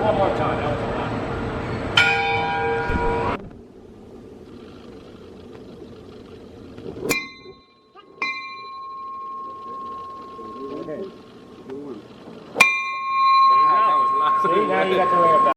One more time. That was a lot. Okay. That was a lot. See, now you got to ring it back.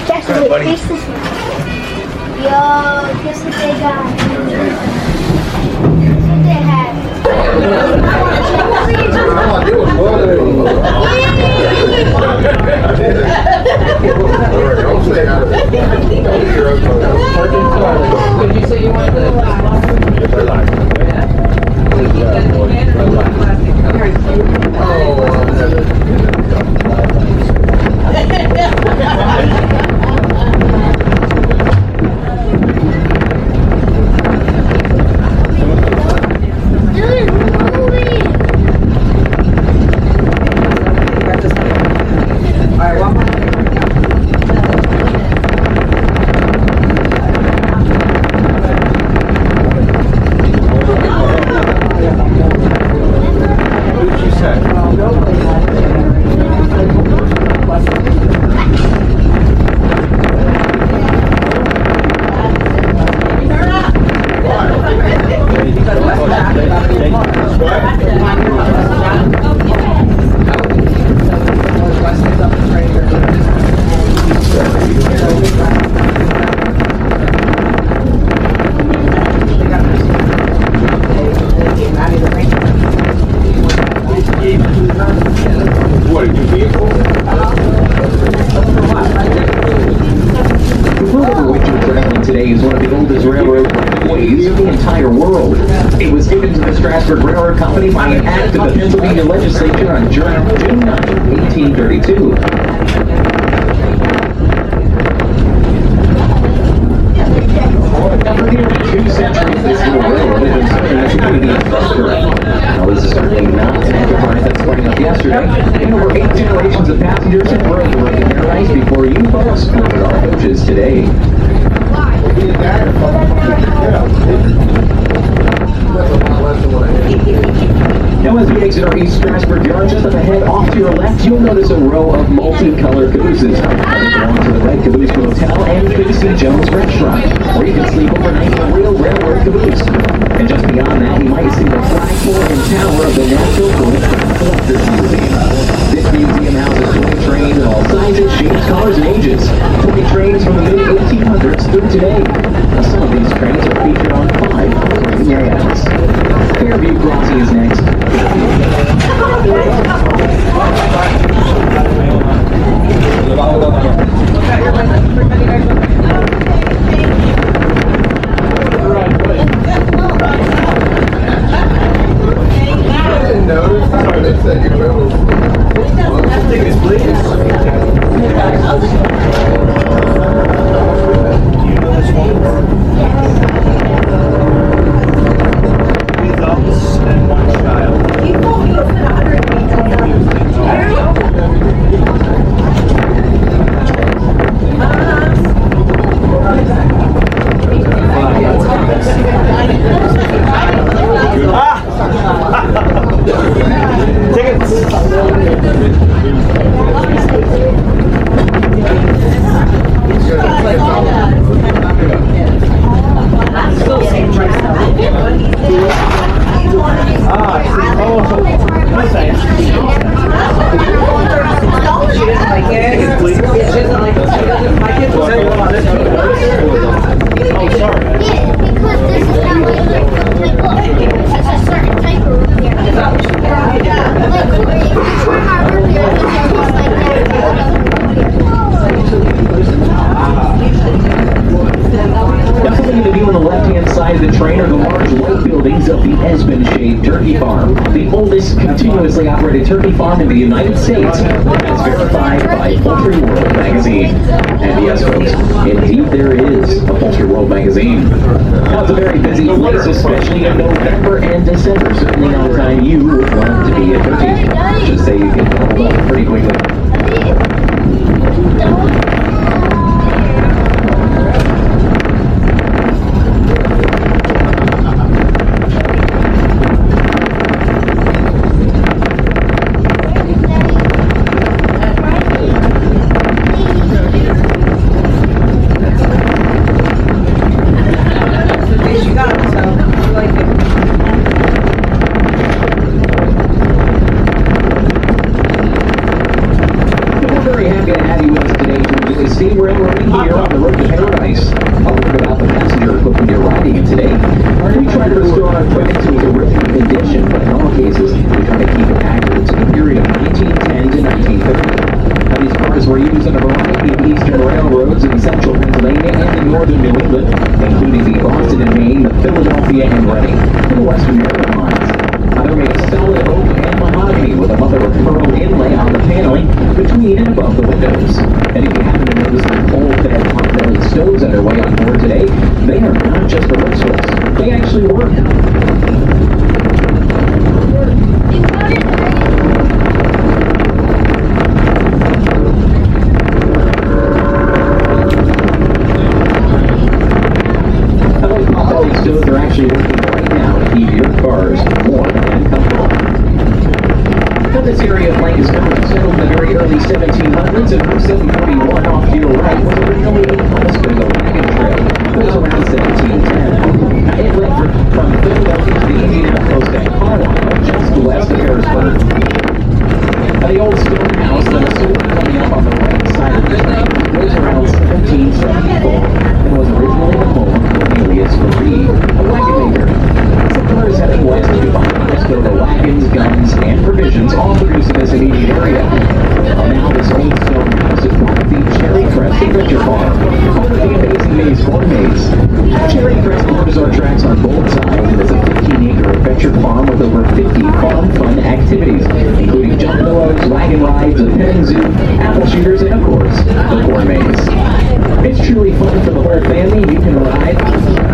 Jackson, wait, face this one. Yo, guess what they got? Guess what they had? Would you say you wanted to today is one of the oldest railroad employees in the entire world. It was given to the Strasburg Railroad Company by an act of the Pennsylvania legislature on June 9, 1832. For nearly 2 centuries, this little railroad has been serving as a community in Strasburg. Now, this is certainly not an enterprise that sprang up yesterday. And over 8 generations of passengers and railroad work in paradise before you folks boarded our coaches today. Now, as we exit our East Strasburg yard, just up ahead, off to your left, you'll notice a row of multicolored cabooses. They belong to the Red Caboose Motel and Tracy Jones Restaurant, where you can sleep overnight in a real railroad caboose. And just beyond that, you might see the flagpole and tower of the Natural Collectors Museum. This museum houses 20 trains of all sizes, shapes, colors, and ages. 20 trains from the mid-1800s through today. Now, some of these trains are featured on 5 operating areas. Fairview Crossing is next. Continuously operated turkey farm in the United States, as verified by Poultry World magazine. And yes, folks, indeed there is a Poultry World magazine. Now, it's a very busy place, especially in November and December. Certainly not a time you would want to be a turkey. Just say you get called up pretty quickly. from the 1700s, and Route 741 off to your right was originally a Strasburg wagon trail. It was around 1710. Now, it led from Philadelphia to the Indianapolis and Carlisle, just west of Harrisburg. Now, the old stone house that is still coming up on the right side of the train was around 1774 and was originally the home of Cornelius Reed, a wagon maker. Settlers heading west to find Conestoga wagons, guns, and provisions, all produced in this immediate area. Now, this old stone house is part of the Cherry Crest Adventure Farm, home of the amazing maze corn maze. Cherry Crest borders our tracks on both sides and is a 15-acre adventure farm with over 50 farm fun activities, including jump pillows, wagon rides, a petting zoo, apple shooters, and of course, the corn maze. It's truly fun for the whole family. You can ride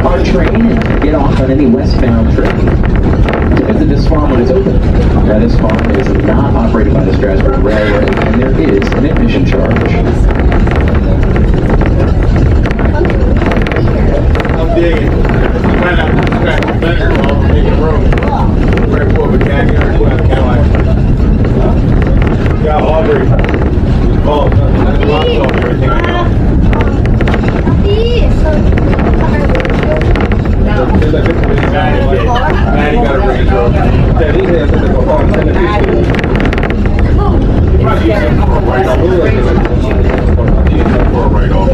our train and get off on any westbound trip to visit this farm when it's open. Now, this farm is not operated by the Strasburg Railroad, and there is an admission charge. I'm digging. Why not scratch the fender while I'm making room? Right for the canyon or the Cadillac. Yeah, Aubrey. Oh, that's lots of everything I know. Maddie got a Range Rover. Yeah, he has to go home and send it to you. Probably use it for a write-off. Use it for a write-off.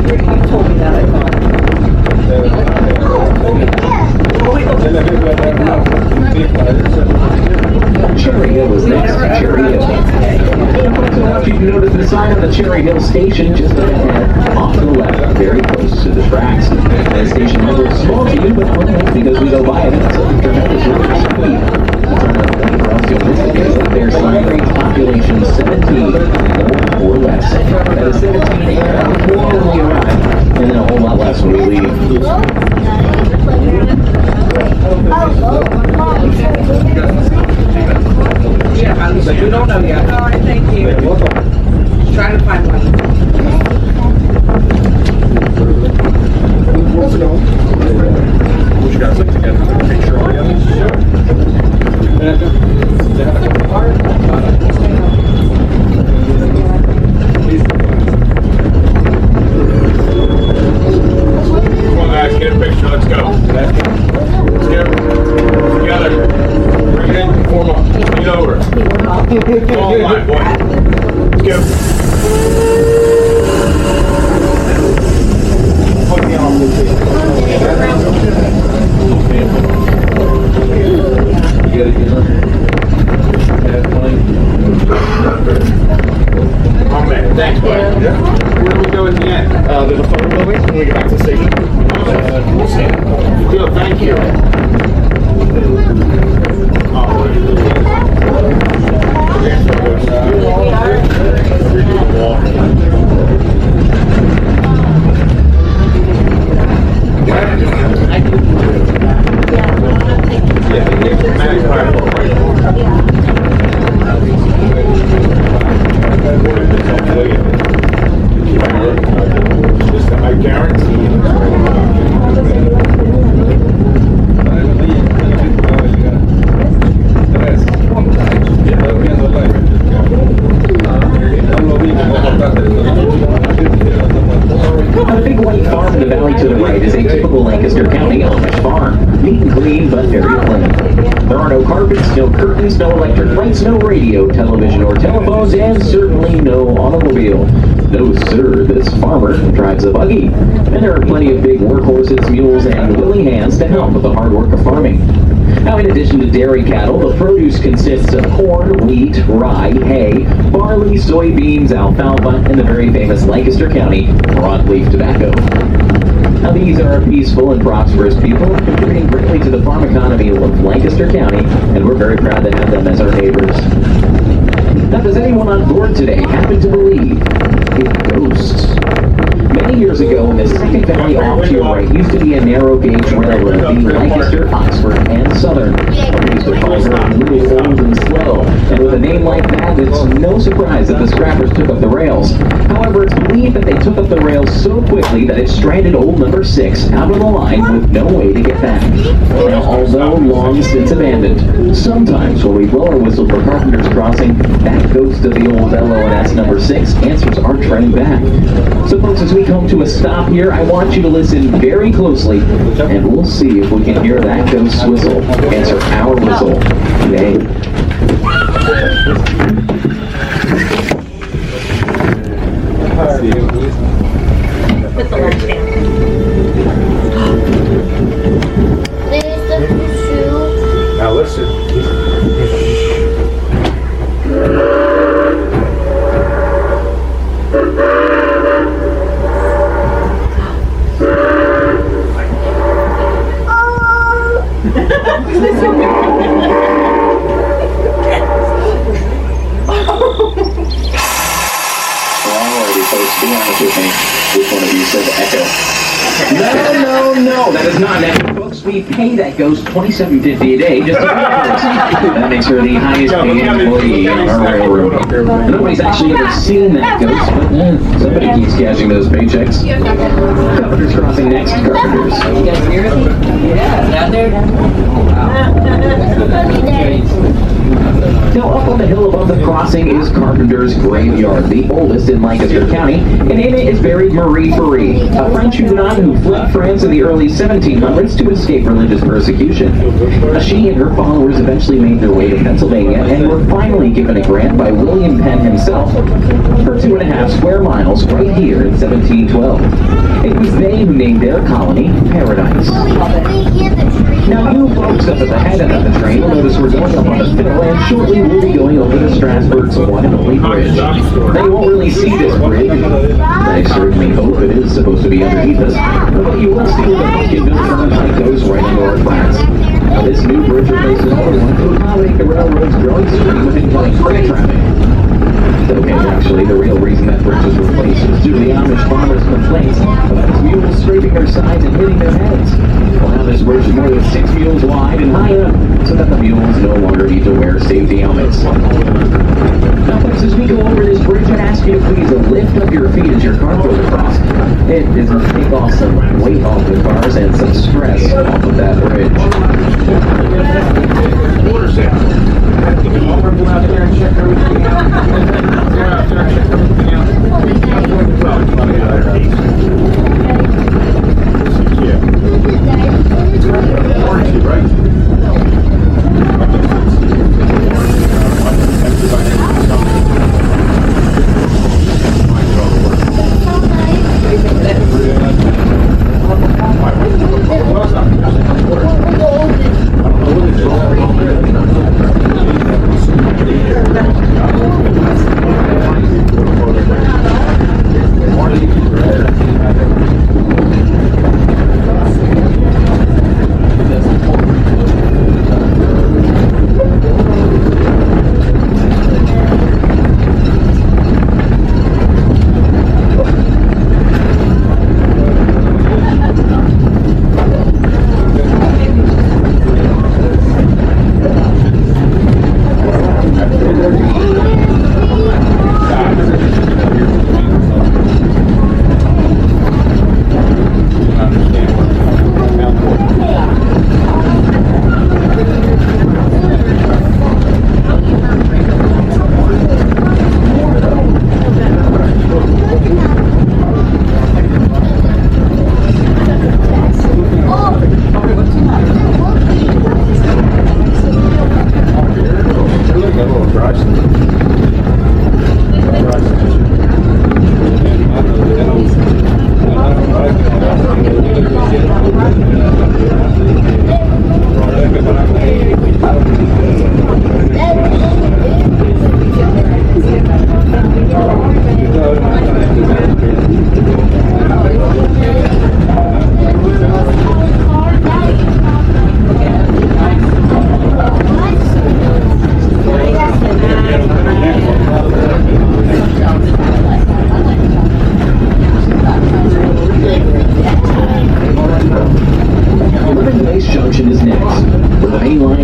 You told me that, I thought. Cherry Hill is next to Cherry Hill. So I want you to notice the sign on the Cherry Hill station just ahead, off to the left, very close to the tracks. The station number is small to you, but because we go by it, it's a tremendous rate of speed. Anywhere else you'll miss it is that there's sign rate population 17 or less. That is 17 more when we arrive, and then a whole lot less when we leave. Yeah, we don't know yet. All right, thank you. Just trying to find one. We got to put together a picture of the others. Come on, guys, get a picture. Let's go. Let's get together. Bring it in. Form up. Lean over. All line, boy. Let's go. You get it, oh man, thanks, buddy. Where do we go at the end? There's a photo building when we get back to the station. We'll see it. Good, thank you. I guarantee The big white farm in the valley to the right is a typical Lancaster County Amish farm. Neat and clean, but very plain. There are no carpets, no curtains, no electric lights, no radio, television, or telephones, and certainly no automobile. No, sir, this farmer drives a buggy. And there are plenty of big workhorses, mules, and willing hands to help with the hard work of farming. Now, in addition to dairy cattle, the produce consists of corn, wheat, rye, hay, barley, soybeans, alfalfa, and the very famous Lancaster County broadleaf tobacco. Now, these are peaceful and prosperous people, contributing greatly to the farm economy of Lancaster County, and we're very proud to have them as our neighbors. Now, does anyone on board today happen to believe in ghosts? Many years ago, in the Second Valley off to your right used to be a narrow gauge railroad, the Lancaster, Oxford, and Southern. We used to call her a little old and slow, and with a a name like that, it's no surprise that the scrappers took up the rails. However, it's believed that they took up the rails so quickly that it stranded old number 6 out on the line with no way to get back. Now, although long since abandoned, sometimes when we blow our whistle for Carpenter's Crossing, that ghost of the old LONS number 6 answers our train back. So folks, as we come to a stop here, I want you to listen very closely, and we'll see if we can hear that ghost's whistle answer our whistle today. Put the latch down. There's the shoe. Now listen. Alrighty, folks, be honest with me. Which one of you said echo? No, that is not an echo. Folks, we pay that ghost $27.50 a day just to pay for us. That makes her the highest paid employee on our railroad. Nobody's actually ever seen that ghost, but somebody keeps cashing those paychecks. Carpenter's Crossing next, Carpenters. You guys hear it? Yeah, down there? Oh, wow. Now, up on the hill above the crossing is Carpenter's Graveyard, the oldest in Lancaster County, and in it is buried Marie Ferry, a French Huguenot who fled France in the early 1700s to escape religious persecution. She and her followers eventually made their way to Pennsylvania and were finally given a grant by William Penn himself for 2.5 square miles right here in 1712. It was they who named their colony Paradise. Now, you folks up at the head end of the train will notice we're going up on a fill, and shortly we'll be going over the Strasburg's one and only bridge. Now, you won't really see this bridge. I certainly hope it is supposed to be underneath us, but you will see the pumpkin-built turnpike goes right into our tracks. Now, this new bridge replaces another one to accommodate the railroad's growing stream of incoming freight traffic. Okay, actually, the real reason that bridge was replaced is due to the Amish farmers' complaints about his mules scraping their sides and hitting their heads. Well, now this bridge is more than 6 mules wide and high enough so that the mules no longer need to wear safety helmets. Now, folks, as we go over this bridge, I'd ask you to please lift up your feet as your car goes across. It is going to take off some weight off the cars and some stress off of that bridge. Water set. I'll go out there and check everything out. Go out there and check everything out. Yeah. Warranty, right?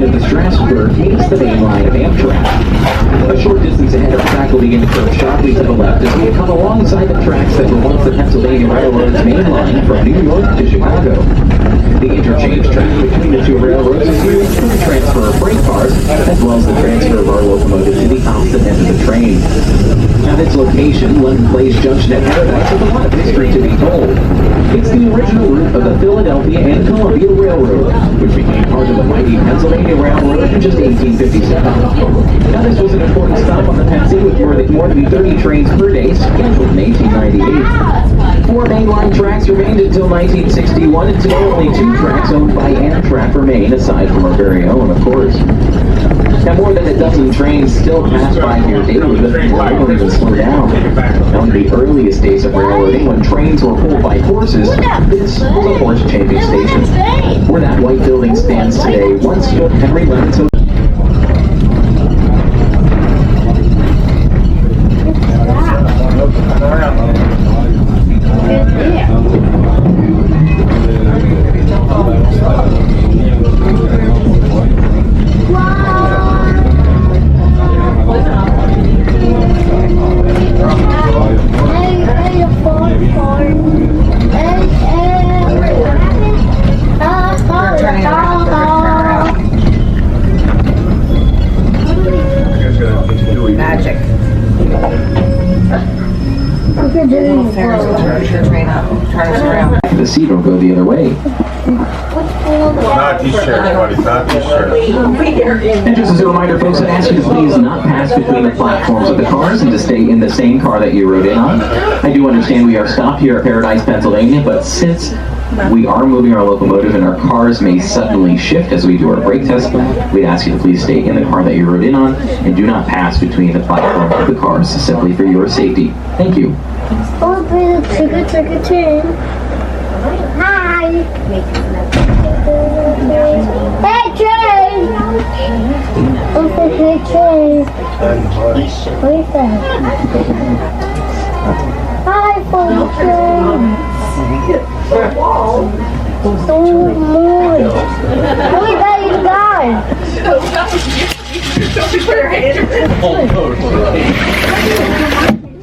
of the Strasburg meets the main line of Amtrak. A short distance ahead of the track will begin to curve sharply to the left as we come alongside the tracks that were once the Pennsylvania Railroad's main line from New York to Chicago. The interchange track between the two railroads is used for the transfer of freight cars, as well as the transfer of our locomotive to the opposite end of the train. At its location, London Place Junction at Paradise, has a lot of history to be told. It's the original route of the Philadelphia and Columbia Railroad, which became part of the mighty Pennsylvania Railroad in just 1857. Now, this was an important stop on the Pennsy with more than 30 trains per day scheduled in 1898. 4 mainline tracks remained until 1961, and today only 2 tracks owned by Amtrak remain, aside from our very own, of course. Now, more than a dozen trains still pass by here daily, but they don't even slow down. Now, in the earliest days of railroading, when trains were pulled by horses, this was a horse-changing station. Where that white building stands today, once stood Henry Lemon's Hotel. Magic. Train up. Turn us around. The seat will go the other way. Not these shirts, buddy. Not these shirts. And just as a reminder, folks, I ask you to please not pass between the platforms of the cars and to stay in the same car that you rode in on. I do understand we are stopped here at Paradise, Pennsylvania, but since we are moving our locomotive and our cars may suddenly shift as we do our brake test, we'd ask you to please stay in the car that you rode in on and do not pass between the platforms of the cars, simply for your safety. Thank you. Oh, please, trick-or-treat. Hi. Hey, train. Okay, hey, train. What is that? Hi, funny train. Oh, more. Oh, he's gone.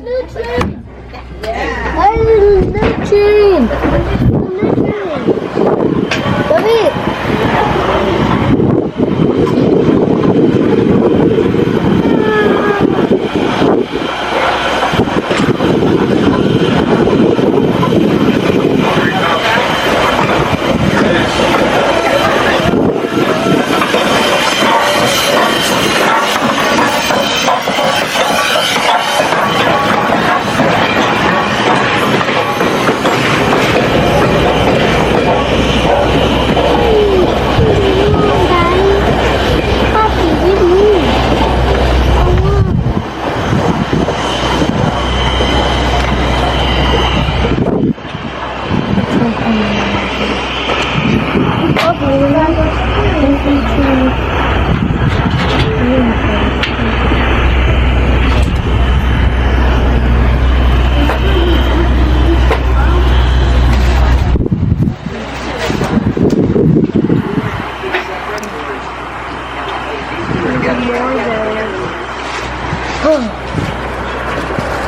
New train. I didn't new train.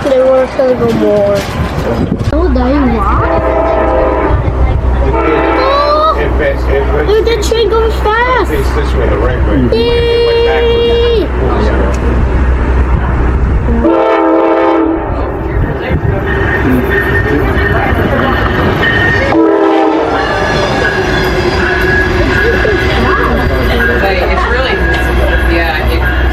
They want us to go more. Oh, dying what? Oh! Look, the train goes fast! It's this way, the right way. It went backwards. It's really,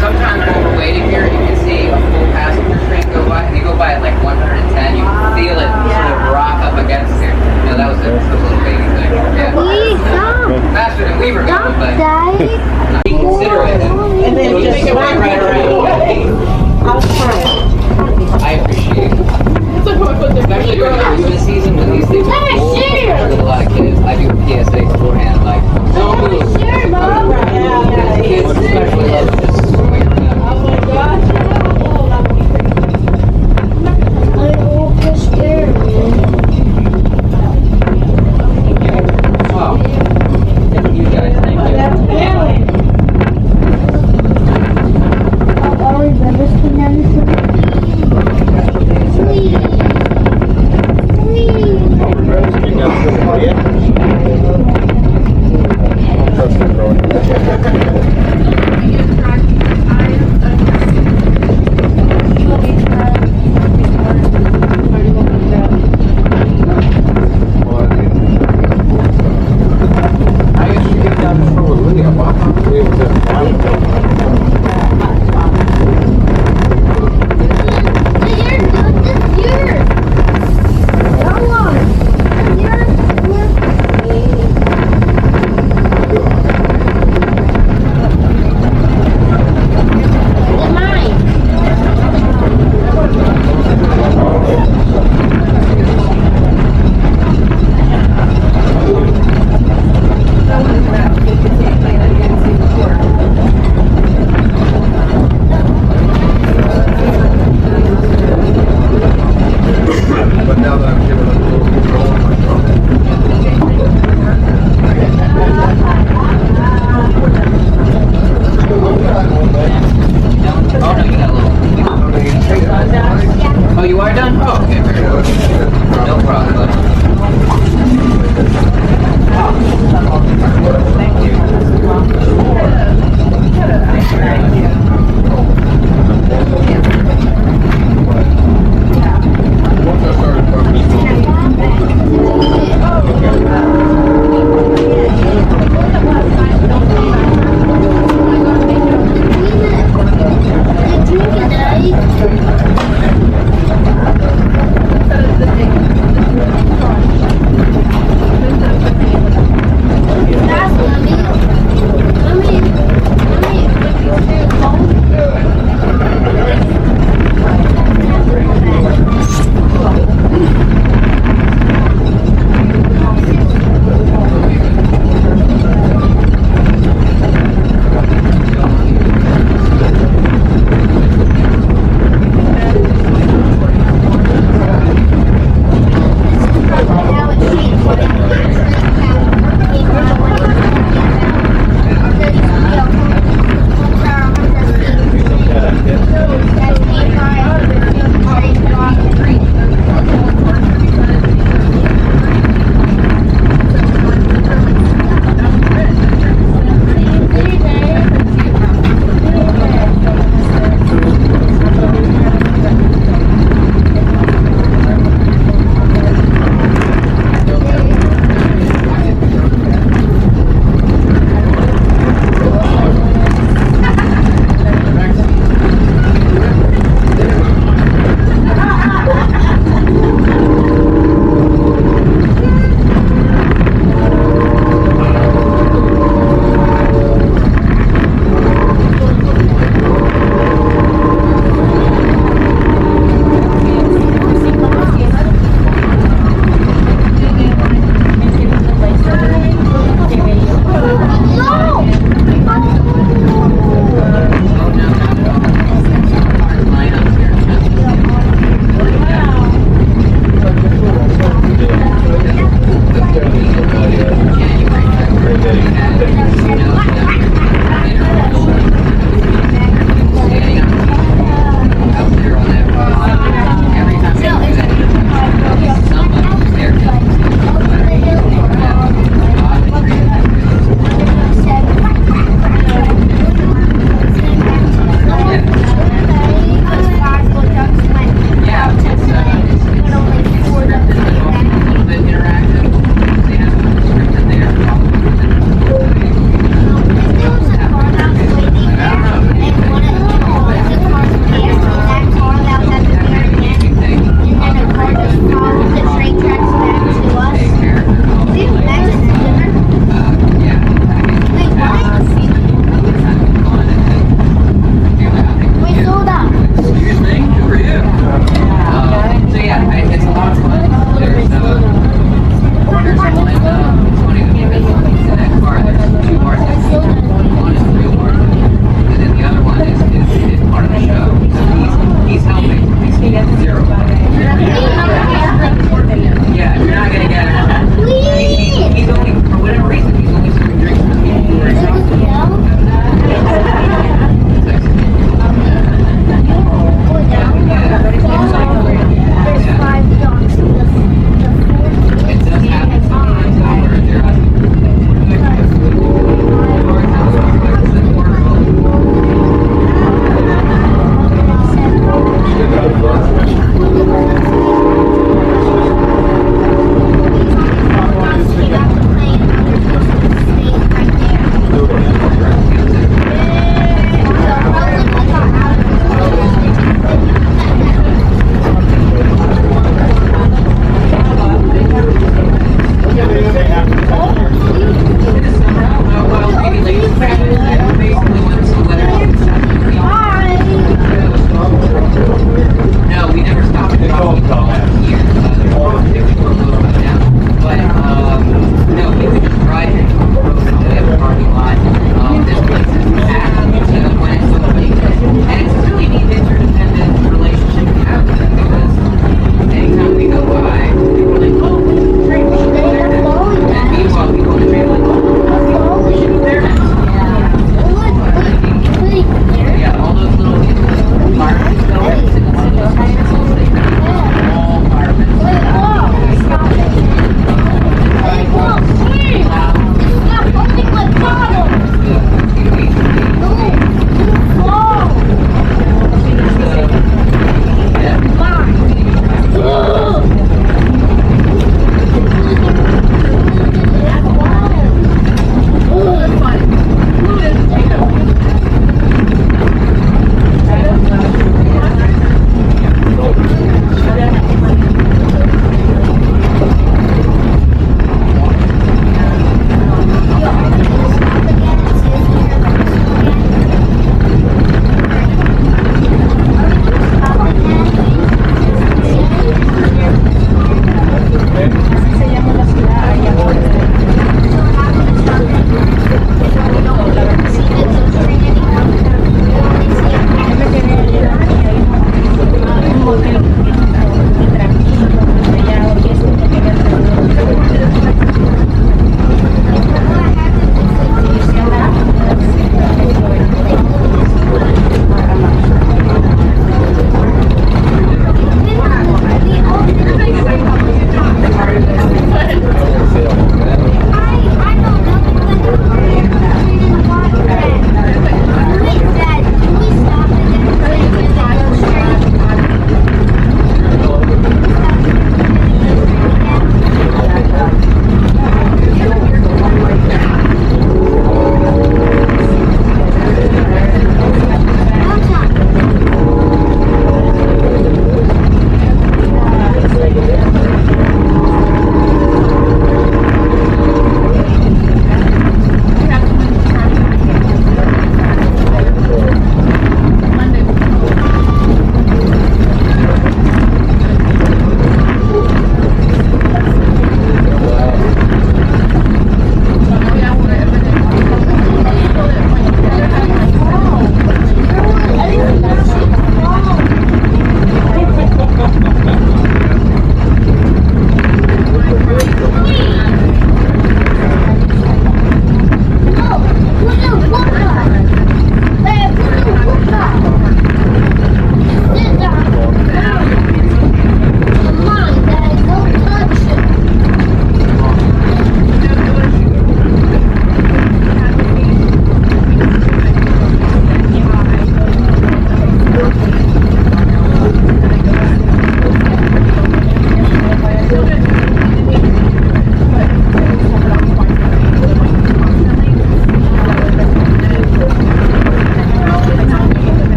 sometimes when we're waiting here, you can see a full passenger train go by, and you go by at like 110, you can feel it sort of rock up against you. You know, that was a little baby thing. Yeah. Faster than we were going, but you consider it you are done? Oh, okay, very good. No problem, buddy. Once I started talking this Mommy,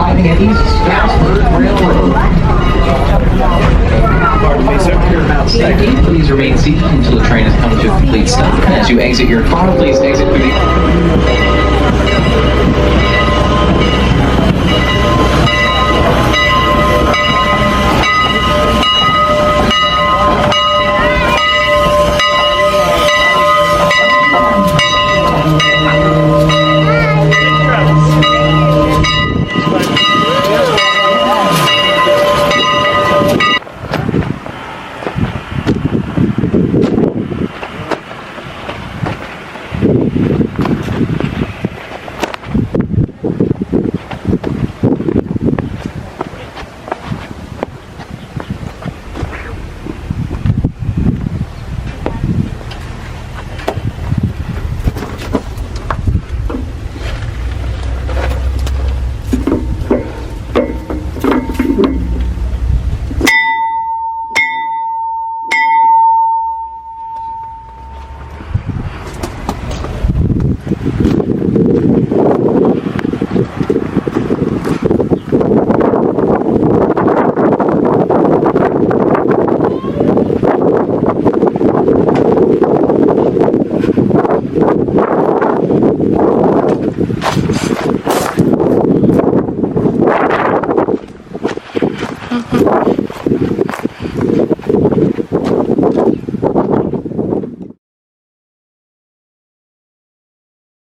arriving at East Strasburg Railroad. Thank you. Please remain seated until the train has come to a complete stop. As you exit your car, please exit through the